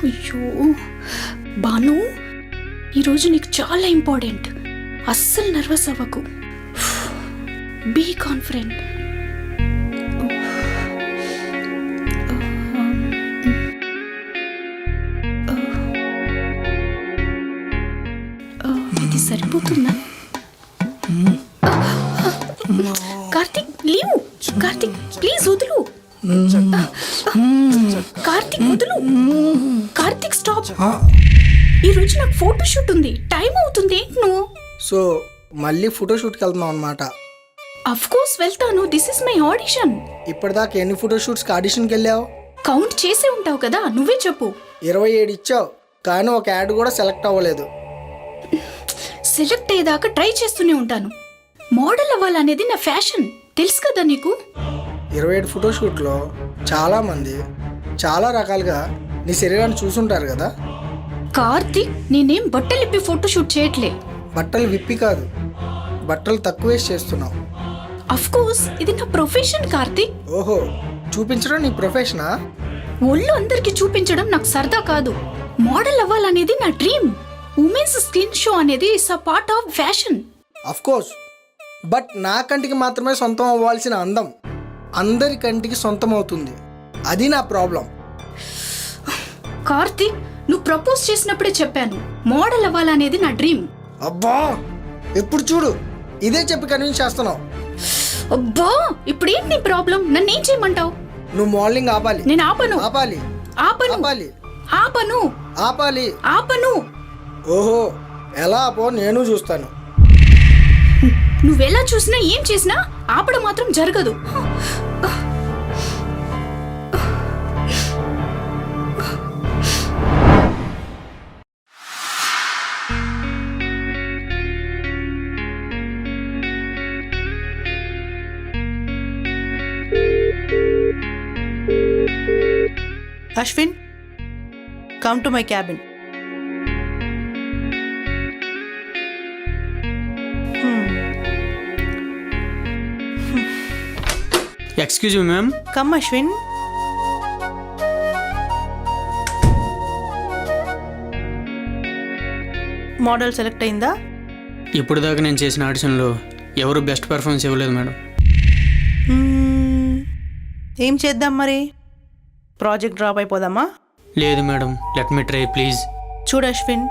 అయ్యో బాను, ఈరోజు నీకు చాలా ఇంపార్టెంట్. అస్సలు నర్వస్ అవ్వకు. Be confident. ఇది సరిపోతుందా? కార్తిక్ లీవ్. కార్తిక్ ప్లీజ్ వదులు. కార్తిక్ వదులు. కార్తిక్ స్టాప్. ఈ రోజు నాకు ఫోటోషూట్ ఉంది, టైం అవుతుంది. నువ్వు సో మళ్ళీ ఫోటోషూట్కి వెళ్తున్నావు అనమాట? అఫ్ కోర్స్ వెళ్తాను. This is my audition. ఇప్పటిదాకా ఎన్ని ఫోటోషూట్స్కి ఆడిషన్కి వెళ్ళావు? కౌంట్ చేసే ఉంటావు కదా, నువ్వే చెప్పు. 27 ఇచ్చావు, కానీ ఒక యాడ్ కూడా సెలెక్ట్ అవ్వలేదు. సెలెక్ట్ అయ్యేదాకా ట్రై చేస్తూనే ఉంటాను. మోడల్ అవ్వాలనేది నా ఫ్యాషన్, తెలుసు కదా నీకు. 27 ఫోటోషూట్లో చాలామంది చాలా రకాలుగా నీ శరీరాన్ని చూసుంటారు కదా. కార్తిక్, నేనేం బట్టలు ఇప్పి ఫోటోషూట్ చేయట్లే. బట్టలు విప్పి కాదు, బట్టలు తక్కువ వేసి చేస్తున్నావు. అఫ్ కోర్స్ ఇది నా ప్రొఫెషన్ కార్తిక్. ఓహో, చూపించడం నీ ప్రొఫెషనా? ఒళ్ళు అందరికి చూపించడం నాకు సరదా కాదు. మోడల్ అవ్వాలనేది నా డ్రీమ్. ఉమెన్స్ స్కిన్ షో అనేది is a part of fashion. Of course, but నా కంటికి మాత్రమే సొంతం అవ్వాల్సిన అందం అందరి కంటికి సొంతం అవుతుంది. అది నా ప్రాబ్లం. కార్తిక్, నువ్వు ప్రపోజ్ చేసినప్పుడే చెప్పాను, మోడల్ అవ్వాలనేది నా డ్రీమ్. అబ్బా, ఎప్పుడు చూడు ఇదే చెప్పి కన్విన్స్ చేస్తున్నావు. అబ్బా, ఇప్పుడు ఏంటి నీ ప్రాబ్లం? నన్ను ఏం చేయమంటావు? నువ్వు మోడలింగ్ ఆపాలి. నేను ఆపను. ఆపాలి. ఆపను. ఆపాలి. ఆపను. ఆపాలి. ఆపను. ఓహో, ఎలా ఆపో నేను చూస్తాను. నువ్వెలా చూసినా ఏం చేసినా ఆపడం మాత్రం జరగదు. Ashwin, come to my cabin. Excuse me, ma'am. Come, Ashwin. Model select అయిందా? ఇప్పుడు దాకా నేను చేసిన ఆడిషన్లో ఎవరు బెస్ట్ పెర్ఫార్మెన్స్ ఇవ్వలేదు మేడం. ఏం చేద్దాం మరి? ప్రాజెక్ట్ డ్రాప్ అయిపోదామా? లేదు madam, let me try please. చూడు అశ్విన్,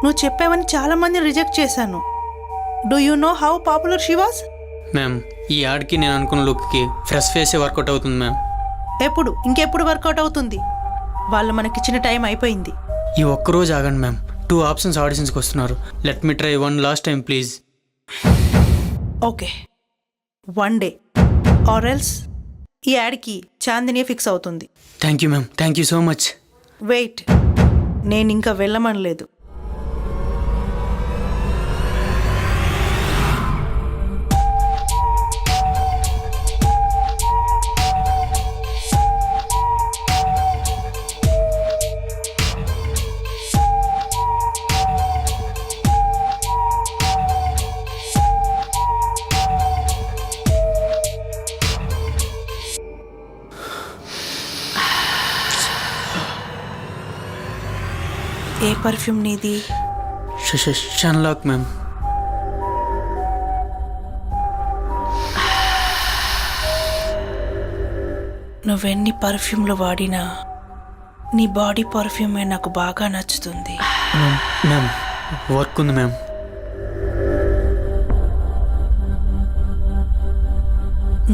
నువ్వు చెప్పావని చాలామంది రిజెక్ట్ చేశాను. Do you know how popular she was? Ma'am, ఈ యాడ్కి నేను అనుకున్న లుక్కి ఫ్రెష్ ఫేసే వర్కౌట్ అవుతుంది మ్యామ్. ఎప్పుడు ఇంకెప్పుడు వర్కౌట్ అవుతుంది? వాళ్ళు మనకిచ్చిన టైం అయిపోయింది. ఈ ఒక్కరోజు ఆగండి మ్యామ్, 2 ఆప్షన్స్ ఆడిషన్స్కి వస్తున్నారు. Let me try one last time please. Okay, 1 day or else ఈ యాడ్కి చాందినే ఫిక్స్ అవుతుంది. Thank you ma'am, thank you so much. Wait, నేను ఇంకా వెళ్ళమనలేదు. ఏ పర్ఫ్యూమ్ నీది? షన్లాక్ మ్యామ్. నువ్వెన్ని పర్ఫ్యూమ్లు వాడినా నీ బాడీ పర్ఫ్యూమే నాకు బాగా నచ్చుతుంది. మ్యామ్, వర్క్ ఉంది మ్యామ్.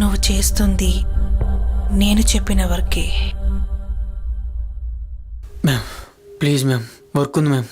నువ్వు చేస్తుంది నేను చెప్పిన వర్కే. మ్యామ్ ప్లీజ్ మ్యామ్, వర్క్ ఉంది మ్యామ్.